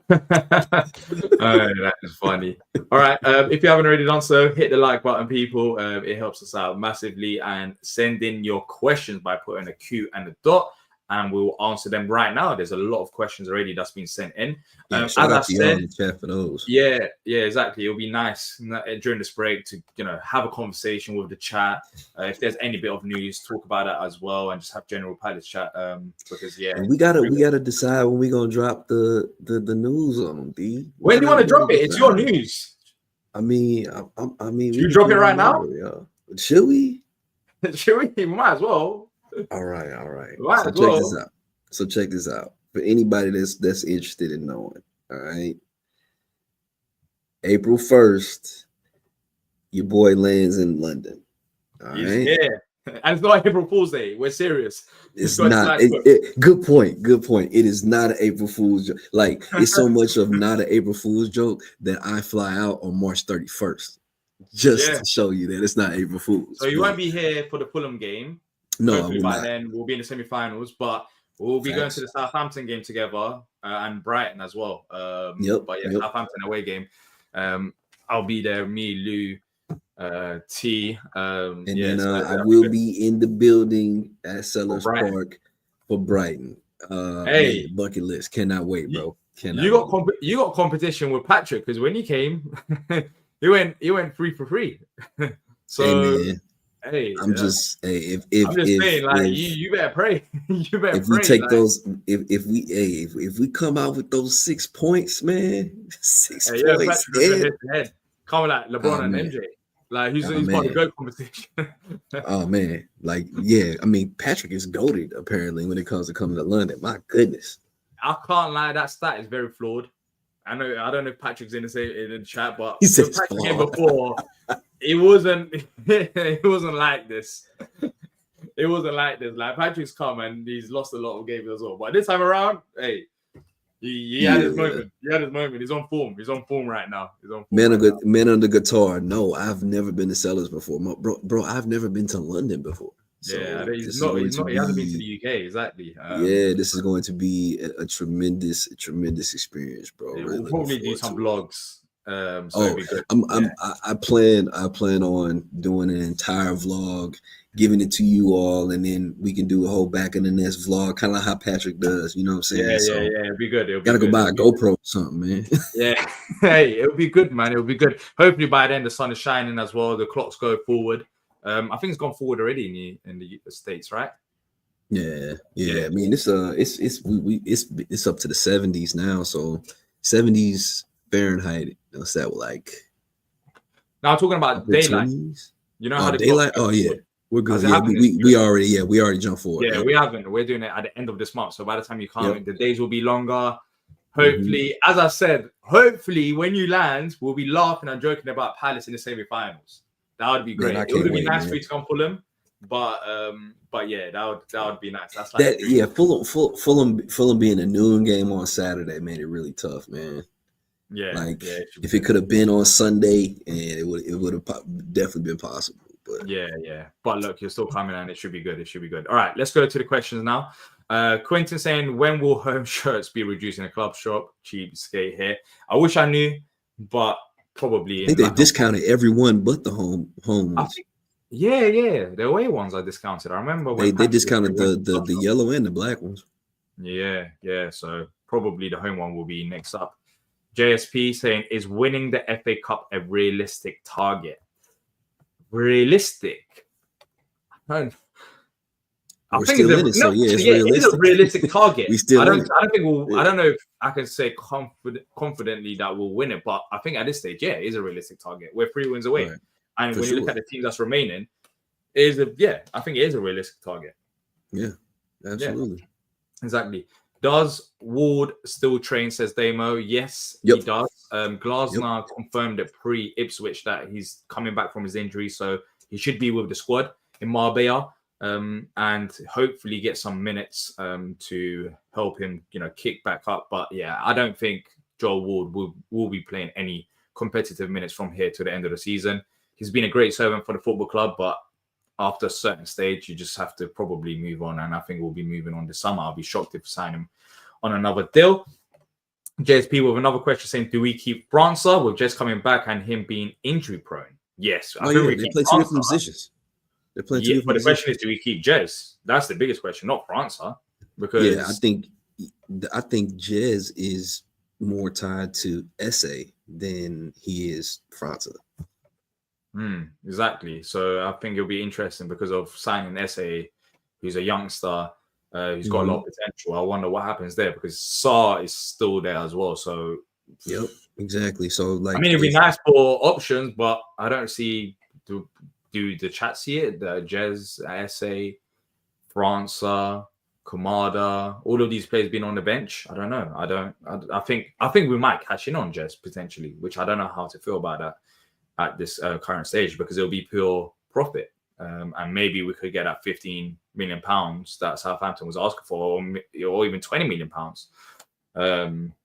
Speaker 1: That is funny. All right. If you haven't already done so, hit the like button, people. It helps us out massively. And send in your questions by putting a Q and a dot. And we'll answer them right now. There's a lot of questions already that's been sent in.
Speaker 2: As I said, in the chat for those.
Speaker 1: Yeah, exactly. It'll be nice during this break to have a conversation with the chat. If there's any bit of news, talk about that as well, and just have general Palace chat. Because and we
Speaker 2: gotta decide when we're gonna drop the news on them. D.
Speaker 1: When do you want to drop it? It's your news.
Speaker 2: I mean,
Speaker 1: should you drop it right now?
Speaker 2: Should we?
Speaker 1: Should we? We might as well.
Speaker 2: All right. So check this out. For anybody that's interested in knowing, all right. April 1st, your boy lands in London. All right.
Speaker 1: Yeah. And it's not April Fool's Day. We're serious.
Speaker 2: It's not. Good point. It is not an April Fool's joke. Like, it's so much of not an April Fool's joke that I fly out on March 31st just to show you that it's not April Fool's.
Speaker 1: So you won't be here for the Fulham game.
Speaker 2: No,
Speaker 1: by then we'll be in the semi-finals, but we'll be going to the Southampton game together and Brighton as well. Southampton away game. I'll be there. Me, Lou, T.
Speaker 2: And
Speaker 1: yeah,
Speaker 2: then
Speaker 1: so
Speaker 2: I
Speaker 1: that'd be
Speaker 2: will
Speaker 1: good.
Speaker 2: be in the building at
Speaker 1: For
Speaker 2: Sellers
Speaker 1: Brighton.
Speaker 2: Park for Brighton.
Speaker 1: Hey,
Speaker 2: Man, bucket list. Cannot wait,
Speaker 1: you,
Speaker 2: bro. Cannot wait.
Speaker 1: you got competition with Patrick because when he came, he went 3 for 3.
Speaker 2: Hey
Speaker 1: So
Speaker 2: man,
Speaker 1: hey,
Speaker 2: I'm just hey
Speaker 1: I'm just saying, like you better pray. You better
Speaker 2: if we
Speaker 1: pray.
Speaker 2: take
Speaker 1: Like,
Speaker 2: those if we come out with those 6 points, man, 6
Speaker 1: hey, yeah,
Speaker 2: points,
Speaker 1: Patrick gonna go
Speaker 2: yeah.
Speaker 1: head to head. Coming like
Speaker 2: Oh
Speaker 1: LeBron and
Speaker 2: man,
Speaker 1: MJ. Like
Speaker 2: oh
Speaker 1: he's part of the
Speaker 2: man,
Speaker 1: GOAT competition.
Speaker 2: oh man. Like yeah, I mean Patrick is goated apparently when it comes to coming to London. My goodness.
Speaker 1: I can't lie, that stat is very flawed. I don't know if Patrick's in the chat, but
Speaker 2: He said
Speaker 1: when
Speaker 2: it's
Speaker 1: Patrick came
Speaker 2: flawed.
Speaker 1: before, it wasn't it wasn't like this. It wasn't like this. Like Patrick's come and he's lost a lot of games as well. But this time around, hey, he had his
Speaker 2: Yeah.
Speaker 1: moment. He had his moment. He's on form. He's on form right now. He's on form
Speaker 2: Man,
Speaker 1: right now.
Speaker 2: man on the guitar. No, I've never been to Sellers before. Bro, I've never been to London before. So
Speaker 1: Yeah,
Speaker 2: this is going to
Speaker 1: he hasn't been to
Speaker 2: be
Speaker 1: the UK, exactly.
Speaker 2: yeah, this is going to be a tremendous experience, bro.
Speaker 1: Yeah,
Speaker 2: Really
Speaker 1: we'll
Speaker 2: looking
Speaker 1: probably do
Speaker 2: forward
Speaker 1: some
Speaker 2: to it.
Speaker 1: vlogs. So
Speaker 2: Oh,
Speaker 1: it'd be good.
Speaker 2: I plan on doing an entire vlog, giving it to you all, and then we can do a whole back in the nest vlog, kind of like how Patrick does. You know what I'm saying?
Speaker 1: Yeah,
Speaker 2: So
Speaker 1: it'll be good. It'll be
Speaker 2: gotta go
Speaker 1: good.
Speaker 2: buy a GoPro or something, man.
Speaker 1: Yeah, hey, it'll be good, man. It'll be good. Hopefully by then the sun is shining as well. The clocks go forward. I think it's gone forward already in the States, right?
Speaker 2: Yeah. I mean, it's up to the 70s now, so 70s Fahrenheit. What's that like?
Speaker 1: Now I'm talking about
Speaker 2: Upper
Speaker 1: daylight.
Speaker 2: 20s?
Speaker 1: You know
Speaker 2: Oh,
Speaker 1: how the clocks
Speaker 2: daylight.
Speaker 1: go
Speaker 2: Oh yeah,
Speaker 1: forward?
Speaker 2: we're good.
Speaker 1: As it
Speaker 2: Yeah,
Speaker 1: happened in the
Speaker 2: we
Speaker 1: US.
Speaker 2: already jumped forward.
Speaker 1: Yeah,
Speaker 2: Yep.
Speaker 1: we haven't. We're doing it at the end of this month. So by the time you come, the days will be longer.
Speaker 2: Mm-hmm.
Speaker 1: Hopefully, as I said, hopefully when you land, we'll be laughing and joking about Palace in the semi-finals. That would be great.
Speaker 2: Man, I
Speaker 1: It would
Speaker 2: can't
Speaker 1: be
Speaker 2: wait,
Speaker 1: nice
Speaker 2: man.
Speaker 1: for you to come Fulham, but yeah, that would be nice. That's like
Speaker 2: That yeah, Fulham being a noon game on Saturday made it really tough, man.
Speaker 1: Yeah,
Speaker 2: like
Speaker 1: yeah,
Speaker 2: if it could have been on Sunday, and it would have definitely been possible. But
Speaker 1: yeah. But look, you're still coming, and it should be good. It should be good. All right, let's go to the questions now. Quentin saying, when will home shirts be reduced in a club shop? Cheapskate here. I wish I knew, but probably.
Speaker 2: I think they've discounted everyone but the home ones.
Speaker 1: Yeah. The away ones are discounted. I remember when
Speaker 2: they discounted the yellow and the black ones.
Speaker 1: Yeah. So probably the home one will be next up. JSP saying, is winning the FA Cup a realistic target? Realistic? I think
Speaker 2: still in it, so yeah, it's realistic.
Speaker 1: It is a realistic target.
Speaker 2: We still
Speaker 1: I don't think
Speaker 2: I
Speaker 1: don't know if I can say confidently that we'll win it, but I think at this stage, it is a realistic target. We're 3 wins away,
Speaker 2: right.
Speaker 1: and
Speaker 2: For
Speaker 1: when you look
Speaker 2: sure.
Speaker 1: at the teams that's remaining, I think it is a realistic target.
Speaker 2: Yeah, absolutely.
Speaker 1: Yeah, exactly. Does Ward still train? Says Damo. Yes, he does. Glasner confirmed at pre-Ipswich that he's coming back from his injury, so he should be with the squad in Marbella. And hopefully get some minutes to help him, kick back up. But yeah, I don't think Joel Ward will be playing any competitive minutes from here to the end of the season. He's been a great servant for the football club, but after a certain stage, you just have to probably move on. And I think we'll be moving on this summer. I'll be shocked if we sign him on another deal. JSP with another question saying, do we keep Franca with Jess coming back and him being injury prone? Yes.
Speaker 2: I think they play 2 different positions. They're playing 2 different
Speaker 1: but the
Speaker 2: positions.
Speaker 1: question is, do we keep Jez? That's the biggest question, not Franca. Because
Speaker 2: I think Jez is more tied to Esse than he is Franca.
Speaker 1: Exactly. So I think it'll be interesting because of signing Esse, who's a youngster, who's got a lot of potential. I wonder what happens there because Sarr is still there as well. So
Speaker 2: exactly. So it'd
Speaker 1: be nice for options, but I don't see do the chat see it? The Jez, Esse, Franca, Kamada, all of these players being on the bench. I don't know. I think we might cash in on Jez potentially, which I don't know how to feel about that at this current stage because it'll be pure profit. And maybe we could get that £15 million that Southampton was asking for, or even £20 million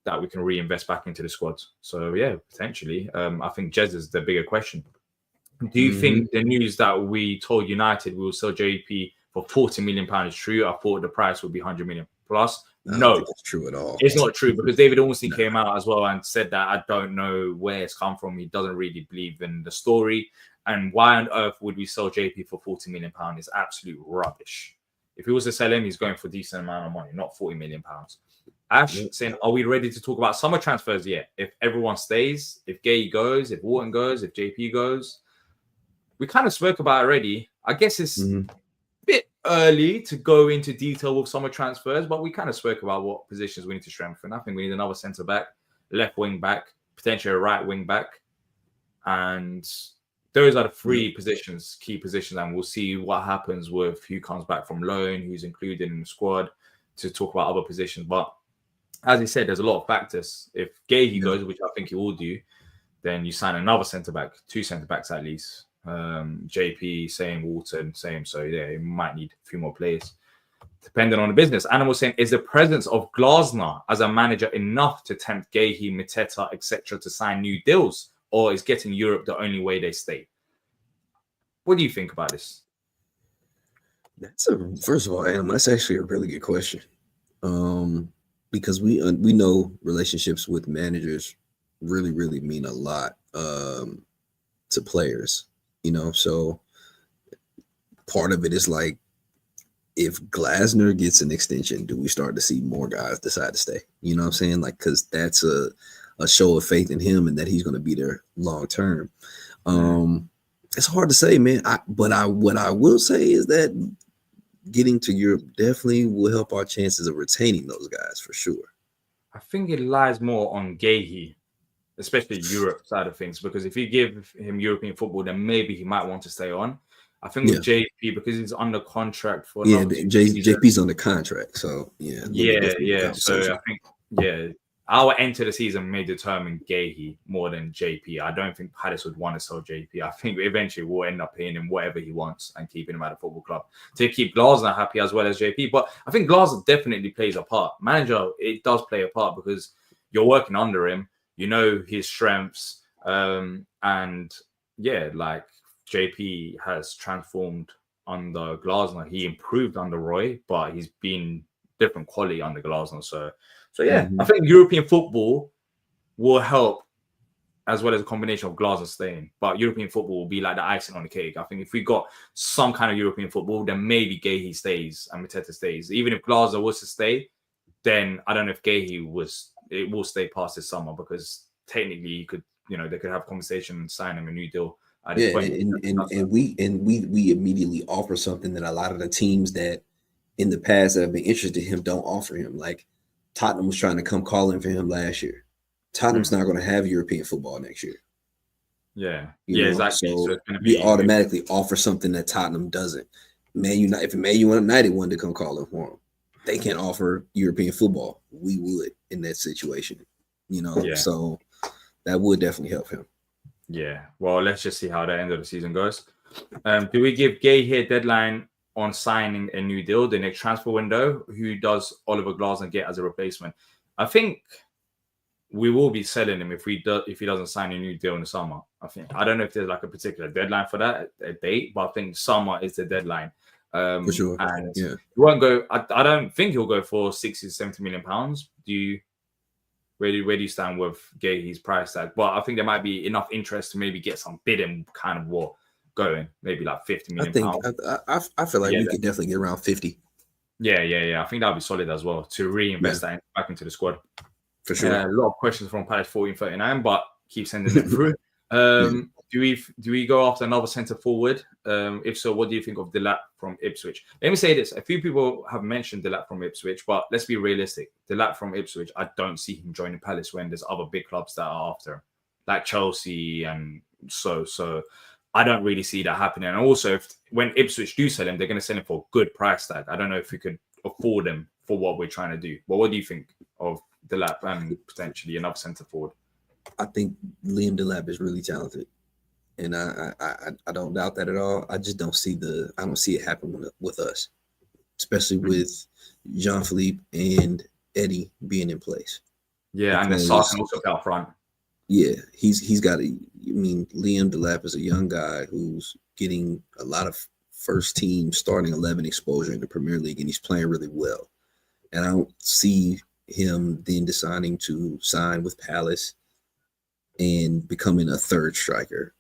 Speaker 1: that we can reinvest back into the squad. So yeah, potentially. I think Jez is the bigger question. Do you think the news that we told United we will sell JP for £40 million is true? I thought the price would be 100 million plus.
Speaker 2: I don't think that's true at all.
Speaker 1: It's not true because David Ornstein came out as well and said that I don't know where it's come from. He doesn't really believe in the story. And why on earth would we sell JP for £40 million? Is absolute rubbish. If he was to sell him, he's going for a decent amount of money, not £40 million. Ash saying, are we ready to talk about summer transfers yet? If everyone stays, if Gay goes, if Wharton goes, if JP goes, we kind of spoke about it already. I guess it's a bit early to go into detail with summer transfers, but we kind of spoke about what positions we need to strengthen. I think we need another centre back, left wing back, potentially a right wing back, and those are the three positions, key positions, and we'll see what happens with who comes back from loan, who's included in the squad to talk about other positions. But as he said, there's a lot of factors. If Gahey goes, which I think he will do, then you sign another centre back, two centre backs at least. JP, same, Wharton, same. So yeah, you might need a few more players, depending on the business. Animal saying, is the presence of Glasner as a manager enough to tempt Gahey, Mateta, etc. to sign new deals? Or is getting Europe the only way they stay? What do you think about this?
Speaker 2: First of all, Adam, that's actually a really good question. Because we know relationships with managers really, really mean a lot to players, so part of it is like, if Glasner gets an extension, do we start to see more guys decide to stay? You know what I'm saying? Like, because that's a show of faith in him and that he's going to be there long term. It's hard to say, man. What I will say is that getting to Europe definitely will help our chances of retaining those guys for sure.
Speaker 1: I think it lies more on Gahey, especially Europe side of things, because if you give him European football, then maybe he might want to stay on. I think with JP, because he's under contract for
Speaker 2: JP's under contract, so
Speaker 1: So I think our end to the season may determine Gahey more than JP. I don't think Palace would want to sell JP. I think eventually we'll end up paying him whatever he wants and keeping him at the football club to keep Glasner happy as well as JP. But I think Glasner definitely plays a part. Manager, it does play a part because you're working under him. You know his strengths, and like JP has transformed under Glasner. He improved under Roy, but he's been different quality under Glasner. So yeah, I think European football will help as well as a combination of Glasner staying. But European football will be like the icing on the cake. I think if we got some kind of European football, then maybe Gahey stays and Mateta stays. Even if Glasner was to stay, then I don't know if Gahey will stay past this summer, because technically you could, they could have a conversation and sign him a new deal.
Speaker 2: And we immediately offer something that a lot of the teams that in the past that have been interested in him don't offer him. Like Tottenham was trying to come calling for him last year. Tottenham's not going to have European football next year.
Speaker 1: Exactly.
Speaker 2: So we automatically offer something that Tottenham doesn't. If Man United wanted to come calling for him, they can't offer European football. We would in that situation, So that would definitely help him.
Speaker 1: Yeah. Well, let's just see how the end of the season goes. Do we give Gahey a deadline on signing a new deal, the next transfer window? Who does Oliver Glasner get as a replacement? I think we will be selling him if he doesn't sign a new deal in the summer. I don't know if there's like a particular deadline for that, a date, but I think summer is the deadline.
Speaker 2: For sure.
Speaker 1: And he won't go. I don't think he'll go for 60 to 70 million pounds. Where do you stand with Gahey's price tag? But I think there might be enough interest to maybe get some bidding kind of war going, maybe like 50 million pounds.
Speaker 2: I feel like we could definitely get around 50.
Speaker 1: Yeah. I think that'd be solid as well to reinvest that back into the squad.
Speaker 2: For sure.
Speaker 1: A lot of questions from Palace 1439, but keep sending them through. Do we go after another centre forward? If so, what do you think of Delap from Ipswich? Let me say this: a few people have mentioned Delap from Ipswich, but let's be realistic. Delap from Ipswich, I don't see him joining Palace when there's other big clubs that are after him, like Chelsea, and so I don't really see that happening. And also, when Ipswich do sell him, they're going to sell him for a good price tag. I don't know if we could afford him for what we're trying to do. But what do you think of Delap and potentially another centre forward?
Speaker 2: I think Liam Delap is really talented, and I don't doubt that at all. I just don't see it happen with us, especially with Jean-Philippe and Eddie being in place.
Speaker 1: Yeah, and then Sarkin also out front.
Speaker 2: Yeah, he's got Liam Delap is a young guy who's getting a lot of first team starting 11 exposure in the Premier League, and he's playing really well. And I don't see him then deciding to sign with Palace and becoming a third striker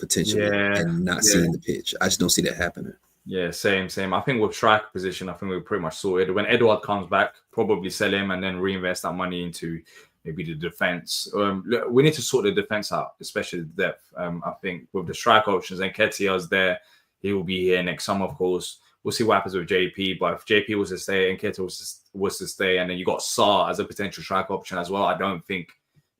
Speaker 2: potentially
Speaker 1: Yeah,
Speaker 2: and not
Speaker 1: yeah.
Speaker 2: seeing the pitch. I just don't see that happening.
Speaker 1: Yeah, same. I think with striker position, I think we're pretty much sorted. When Edward comes back, probably sell him and then reinvest that money into maybe the defense. Look, we need to sort the defense out, especially the depth. I think with the striker options, and Nketiah's there, he will be here next summer, of course. We'll see what happens with JP. But if JP was to stay and Nketiah was to stay, and then you got Sarr as a potential striker option as well, I don't think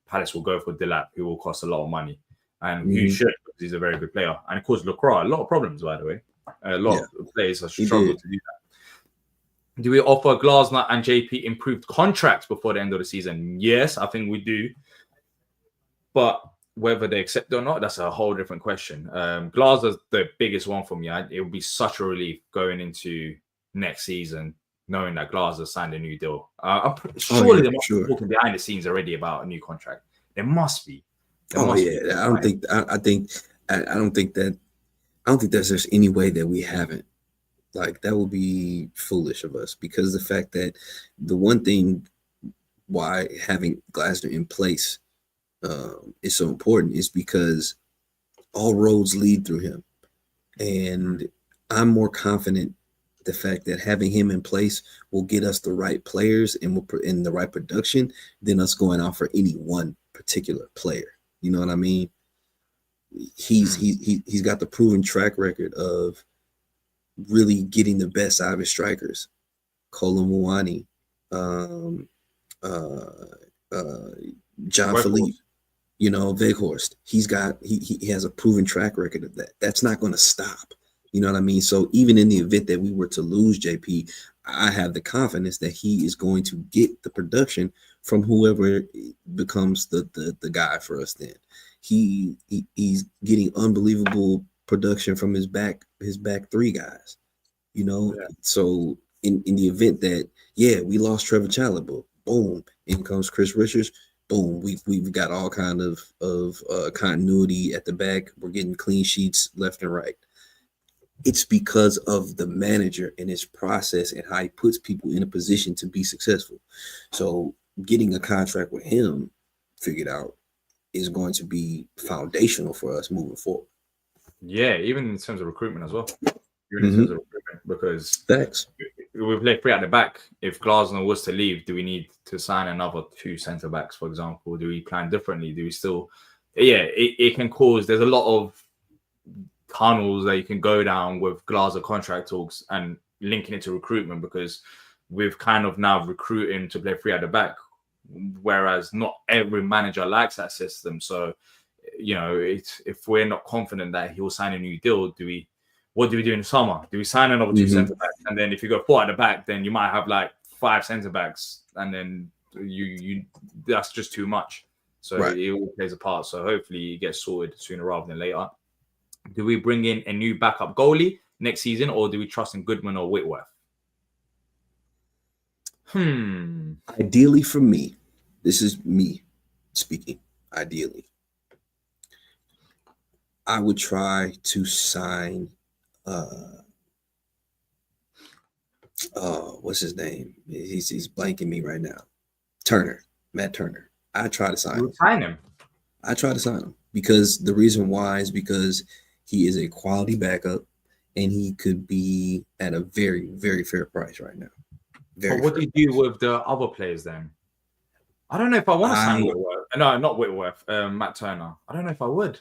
Speaker 1: Palace will go for Delap, who will cost a lot of money. And who should, because he's a very good player. And of course, Lacroix, a lot of problems, by the way. A lot of players have struggled to do that. Do we offer Glasner and JP improved contracts before the end of the season? Yes, I think we do. But whether they accept it or not, that's a whole different question. Glasner's the biggest one for me. It would be such a relief going into next season, knowing that Glasner signed a new deal. Surely there must be talking behind the scenes already about a new contract. There must be.
Speaker 2: I don't think there's any way that we haven't. Like, that would be foolish of us, because the fact that the one thing why having Glasner in place is so important is because all roads lead through him. And I'm more confident the fact that having him in place will get us the right players and will put in the right production than us going out for any one particular player. You know what I mean? He's got the proven track record of really getting the best out of his strikers. Kolo Muani, John Philippe, Weghorst. He has a proven track record of that. That's not going to stop. You know what I mean? So even in the event that we were to lose JP, I have the confidence that he is going to get the production from whoever becomes the guy for us then. He's getting unbelievable production from his back three guys, So in the event that we lost Trevor Chalobah, boom, in comes Chris Richards, boom, we've got all kind of continuity at the back. We're getting clean sheets left and right. It's because of the manager and his process and how he puts people in a position to be successful. So getting a contract with him figured out is going to be foundational for us moving forward.
Speaker 1: Yeah, even in terms of recruitment as well. Because we play three at the back. If Glasner was to leave, do we need to sign another two centre backs, for example? Do we plan differently? Do we still? Yeah, it can cause. There's a lot of tunnels that you can go down with Glasner contract talks and linking it to recruitment, because we've kind of now recruiting to play three at the back, whereas not every manager likes that system. So, if we're not confident that he will sign a new deal, what do we do in the summer? Do we sign another two centre backs? And then if you go four at the back, then you might have like five centre backs, and then you that's just too much. So it all plays a part. So hopefully it gets sorted sooner rather than later. Do we bring in a new backup goalie next season, or do we trust in Goodman or Whitworth?
Speaker 2: Ideally for me, this is me speaking, ideally, I would try to sign what's his name? He's blanking me right now. Matt Turner. I try to sign him. I try to sign him because the reason why is because he is a quality backup and he could be at a very, very fair price right now.
Speaker 1: But what do you do with the other players then? I don't know if I want to sign Whitworth. No, not Whitworth. Matt Turner. I don't know if I would.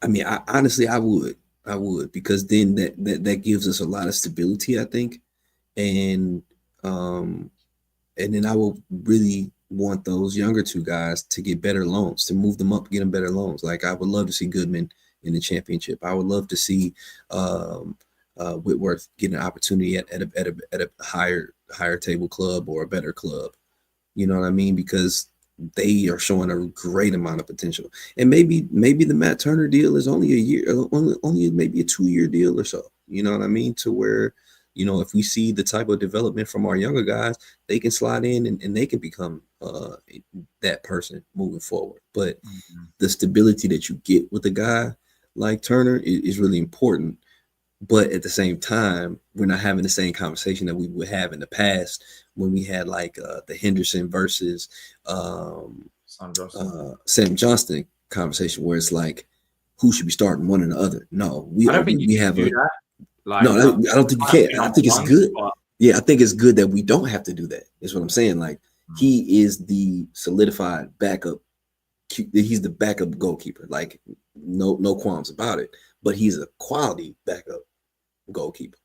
Speaker 2: I mean, honestly, I would, because then that gives us a lot of stability, I think, and then I will really want those younger two guys to get better loans, to move them up, get them better loans. Like, I would love to see Goodman in the championship. I would love to see Whitworth get an opportunity at a higher table club or a better club. You know what I mean? Because they are showing a great amount of potential. And maybe the Matt Turner deal is only a year, only maybe a 2-year deal or so. You know what I mean? To where, if we see the type of development from our younger guys, they can slide in and they can become that person moving forward. But the stability that you get with a guy like Turner is really important. But at the same time, we're not having the same conversation that we would have in the past when we had like the Henderson versus Sam Johnston conversation, where it's like, who should be starting, one or the other. No,
Speaker 1: I don't think you
Speaker 2: we
Speaker 1: can
Speaker 2: have
Speaker 1: do
Speaker 2: a
Speaker 1: that. Like,
Speaker 2: no. I don't think you can. I think it's good.
Speaker 1: But
Speaker 2: Yeah, I think it's good that we don't have to do that. Is what I'm saying. Like he is the solidified backup. He's the backup goalkeeper. Like no qualms about it. But he's a quality backup goalkeeper.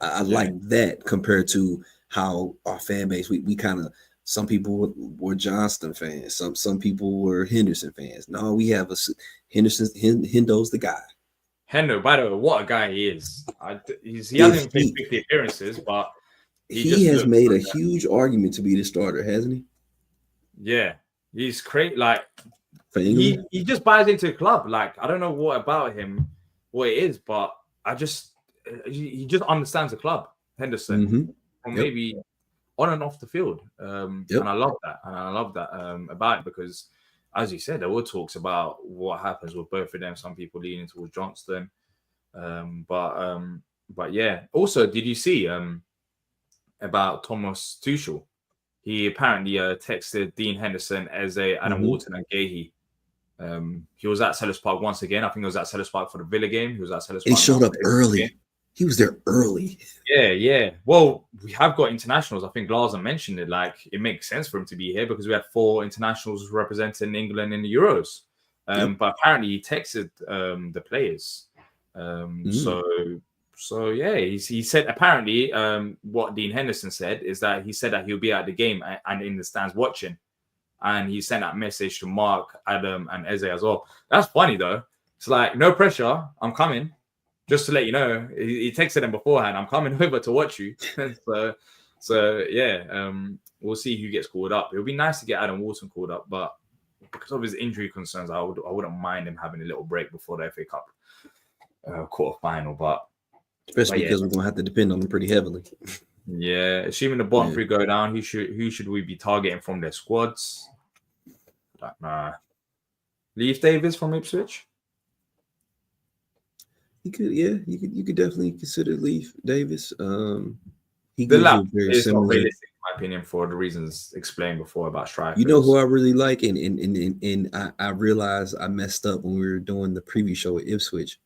Speaker 2: I like that compared to how our fan base. We kind of, some people were Johnston fans. Some people were Henderson fans. No, we have a Hendo's the guy.
Speaker 1: Hendo, by the way, what a guy he is. He hasn't made 50 appearances, but
Speaker 2: he has made a huge argument to be the starter, hasn't he?
Speaker 1: Yeah, he's crazy. Like
Speaker 2: he
Speaker 1: just buys into the club. Like I don't know what about him, what it is, but he just understands the club, Henderson, from maybe on and off the field. And I love that. And I love that about it because, as you said, there were talks about what happens with both of them. Some people leaning towards Johnston. But yeah. Also, did you see about Thomas Tuchel? He apparently texted Dean Henderson, Eze, Adam Wharton, and Gahey. He was at Selhurst Park once again. I think he was at Selhurst Park for the Villa game. He was at Selhurst Park.
Speaker 2: He showed up early. He was there early.
Speaker 1: Yeah. Well, we have got internationals. I think Glaser mentioned it. Like, it makes sense for him to be here because we had 4 internationals representing England in the Euros. But apparently he texted the players. So yeah, he said apparently what Dean Henderson said is that he said that he'll be at the game and in the stands watching. And he sent that message to Mark, Adam, and Eze as well. That's funny though. It's like, no pressure. I'm coming. Just to let you know, he texted them beforehand. I'm coming over to watch you. so yeah, we'll see who gets called up. It would be nice to get Adam Wharton called up, but because of his injury concerns, I wouldn't mind him having a little break before the FA Cup quarter final. But
Speaker 2: especially because we're gonna have to depend on them pretty heavily.
Speaker 1: Yeah, assuming the bottom 3 go down, who should we be targeting from their squads? Leif Davis from Ipswich.
Speaker 2: You could definitely consider Leif Davis. He
Speaker 1: the lap is not realistic, in my opinion, for the reasons explained before about strikers.
Speaker 2: You know who I really like, and I realized I messed up when we were doing the preview show at Ipswich.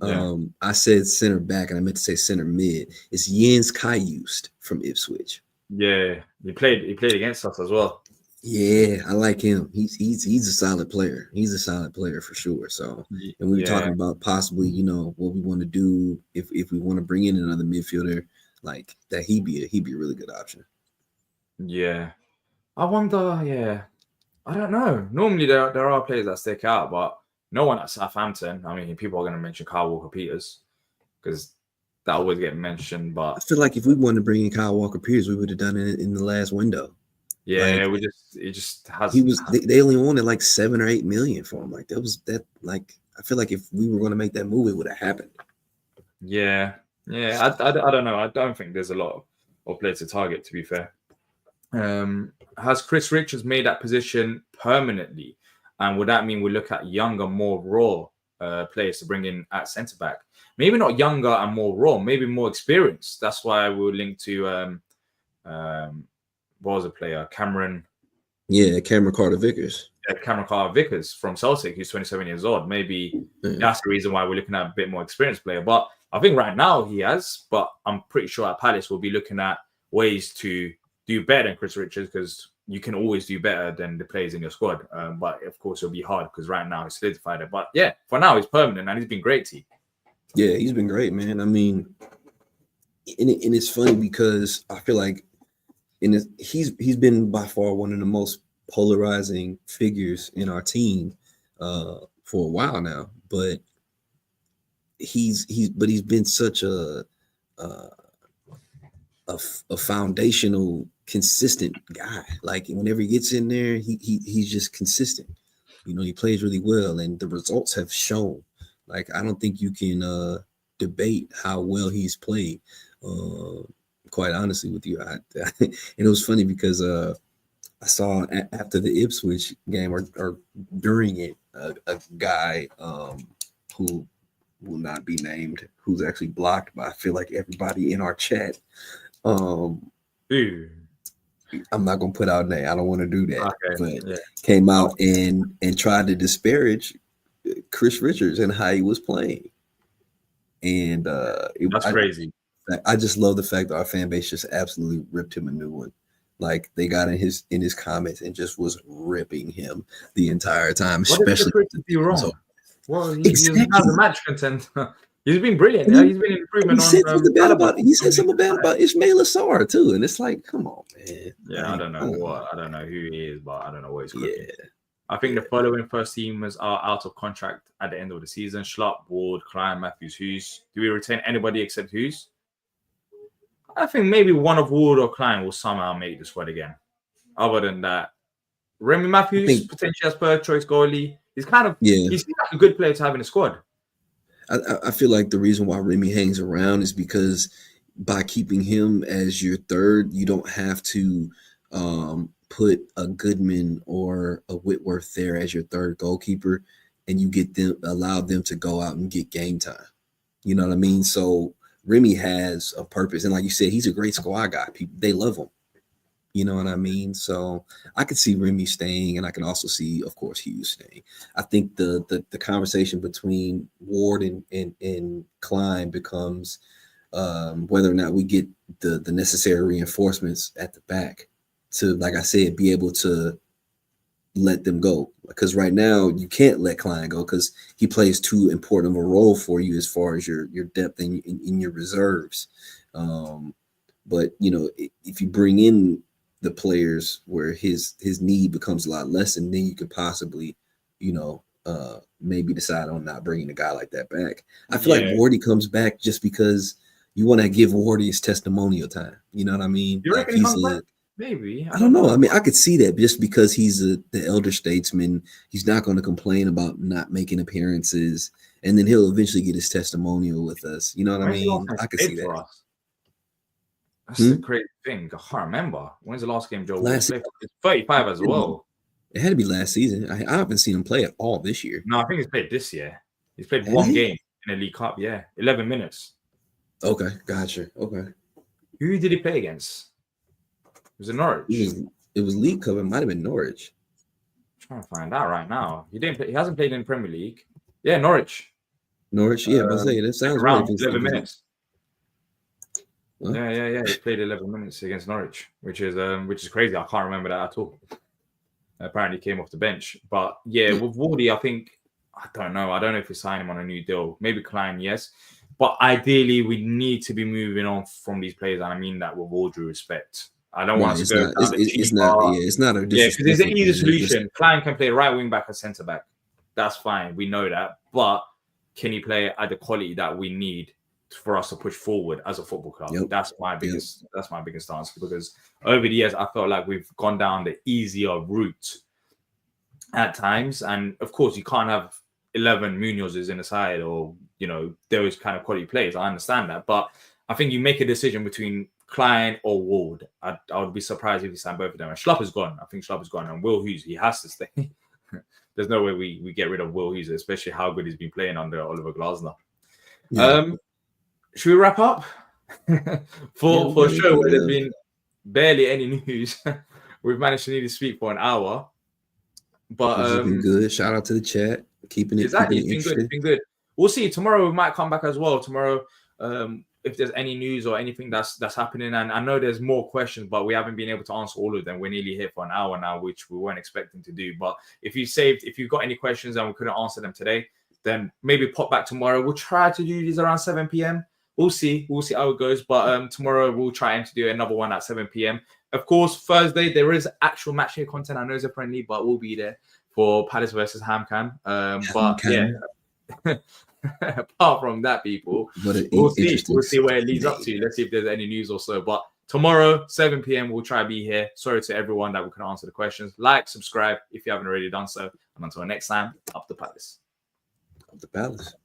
Speaker 2: I said center back, and I meant to say center mid. It's Jens Kajust from Ipswich.
Speaker 1: Yeah, he played against us as well.
Speaker 2: Yeah, I like him. He's a solid player. He's a solid player for sure. So, and we were talking about possibly, what we want to do if we want to bring in another midfielder like that. He'd be a really good option.
Speaker 1: Yeah, I wonder. Yeah, I don't know. Normally there are players that stick out, but no one at Southampton. I mean, people are going to mention Kyle Walker-Peters because that always get mentioned. But
Speaker 2: I feel like if we wanted to bring in Kyle Walker-Peters, we would have done it in the last window.
Speaker 1: Yeah, it just has.
Speaker 2: They only wanted like 7 or 8 million for him. Like I feel like if we were going to make that move, it would have happened.
Speaker 1: Yeah. I don't know. I don't think there's a lot of players to target. To be fair, has Chris Richards made that position permanently? And would that mean we look at younger, more raw players to bring in at centre back? Maybe not younger and more raw, maybe more experienced. That's why we'll link to what was a player? Cameron
Speaker 2: Carter-Vickers.
Speaker 1: Cameron Carter-Vickers from Celtic, who's 27 years old. Maybe that's the reason why we're looking at a bit more experienced player. But I think right now he has, but I'm pretty sure at Palace we'll be looking at ways to do better than Chris Richards because you can always do better than the players in your squad. But of course it'll be hard because right now he's solidified it. But yeah, for now he's permanent and he's been great to you.
Speaker 2: Yeah, he's been great, man. I mean, and it's funny because I feel like he's been by far one of the most polarizing figures in our team for a while now. But he's been such a foundational, consistent guy. Like whenever he gets in there, he's just consistent. He plays really well, and the results have shown. Like I don't think you can debate how well he's played. Quite honestly with you, and it was funny because I saw after the Ipswich game or during it a guy who will not be named, who's actually blocked by I feel like everybody in our chat. I'm not gonna put out a name. I don't want to do that. Okay, but came out and tried to disparage Chris Richards and how he was playing. And
Speaker 1: That's crazy.
Speaker 2: I just love the fact that our fan base just absolutely ripped him a new one. Like they got in his comments and just was ripping him the entire time,
Speaker 1: What did
Speaker 2: especially
Speaker 1: Chris do wrong? Well, he's
Speaker 2: exactly.
Speaker 1: not the match content. He's been brilliant.
Speaker 2: And
Speaker 1: He's been improving
Speaker 2: he said
Speaker 1: on.
Speaker 2: something bad about he said something bad about Ismail Assar too, and it's like, come on, man.
Speaker 1: Yeah,
Speaker 2: like,
Speaker 1: I don't know who he is, but I don't know what he's cooking.
Speaker 2: Yeah.
Speaker 1: I think the following first teamers are out of contract at the end of the season: Schlupp, Ward, Klein, Matthews, Hughes. Do we retain anybody except Hughes? I think maybe one of Ward or Klein will somehow make the squad again. Other than that, Remy Matthews potentially as per choice goalie. He seems like a good player to have in the squad.
Speaker 2: I feel like the reason why Remy hangs around is because by keeping him as your third, you don't have to put a Goodman or a Whitworth there as your third goalkeeper, and you allow them to go out and get game time. You know what I mean? So Remy has a purpose, and like you said, he's a great squad guy. They love him. You know what I mean? So I could see Remy staying, and I can also see, of course, Hughes staying. I think the conversation between Ward and Klein becomes whether or not we get the necessary reinforcements at the back to, like I said, be able to let them go. Because right now you can't let Klein go because he plays too important of a role for you as far as your depth and in your reserves. But if you bring in the players where his need becomes a lot less, and then you could possibly, maybe decide on not bringing a guy like that back. I feel like Wardy comes back just because you want to give Wardy his testimonial time. You know what I mean?
Speaker 1: You reckon he comes back? Maybe.
Speaker 2: I don't know. I mean, I could see that just because he's the elder statesman. He's not going to complain about not making appearances, and then he'll eventually get his testimonial with us. You know what I mean? I could see that.
Speaker 1: That's the great thing. I can't remember. When's the last game Joe Ward played? It's 35 as well.
Speaker 2: It had to be last season. I haven't seen him play at all this year.
Speaker 1: No, I think he's played this year. He's played one game in the League Cup. Yeah, 11 minutes.
Speaker 2: Okay, gotcha. Okay.
Speaker 1: Who did he play against? Was it Norwich?
Speaker 2: It was League Cup. It might have been Norwich.
Speaker 1: I'm trying to find out right now. He hasn't played in Premier League. Yeah, Norwich.
Speaker 2: Norwich. Yeah, I say that sounds
Speaker 1: around 11 minutes.
Speaker 2: Huh?
Speaker 1: Yeah. He played 11 minutes against Norwich, which is crazy. I can't remember that at all. Apparently came off the bench. But yeah, with Wardy, I don't know if we sign him on a new deal. Maybe Klein, yes. But ideally, we need to be moving on from these players, and I mean that with all due respect. I don't want to go.
Speaker 2: It's not a disrespect.
Speaker 1: Yeah, because there's an easy solution. Klein can play right wing back or centre back. That's fine. We know that. But can he play at the quality that we need for us to push forward as a football club?
Speaker 2: Yep.
Speaker 1: That's my biggest stance, because over the years I felt like we've gone down the easier route at times, and of course you can't have 11 Munozes in the side or those kind of quality players. I understand that, but I think you make a decision between Klein or Ward. I would be surprised if you sign both of them. And Schlupp is gone. I think Schlupp is gone, and Will Hughes, he has to stay. There's no way we get rid of Will Hughes, especially how good he's been playing under Oliver Glasner. Yeah. Should we wrap up? for a show where there's been barely any news, we've managed to nearly speak for an hour. But
Speaker 2: it's been good. Shout out to the chat, keeping it
Speaker 1: It's been good. We'll see. Tomorrow we might come back as well. Tomorrow, if there's any news or anything that's happening, and I know there's more questions, but we haven't been able to answer all of them. We're nearly here for an hour now, which we weren't expecting to do. But if you've got any questions and we couldn't answer them today, then maybe pop back tomorrow. We'll try to do these around 7 p.m. We'll see how it goes. But tomorrow we'll try to do another one at 7 p.m. Of course, Thursday there is actual match day content. I know it's a friendly, but we'll be there for Palace versus Hamcan. But yeah, apart from that, people, we'll see where it leads up to. Let's see if there's any news or so. But tomorrow, 7 p.m, we'll try to be here. Sorry to everyone that we couldn't answer the questions. Like, subscribe if you haven't already done so. And until next time, up the Palace.
Speaker 2: Up the Palace.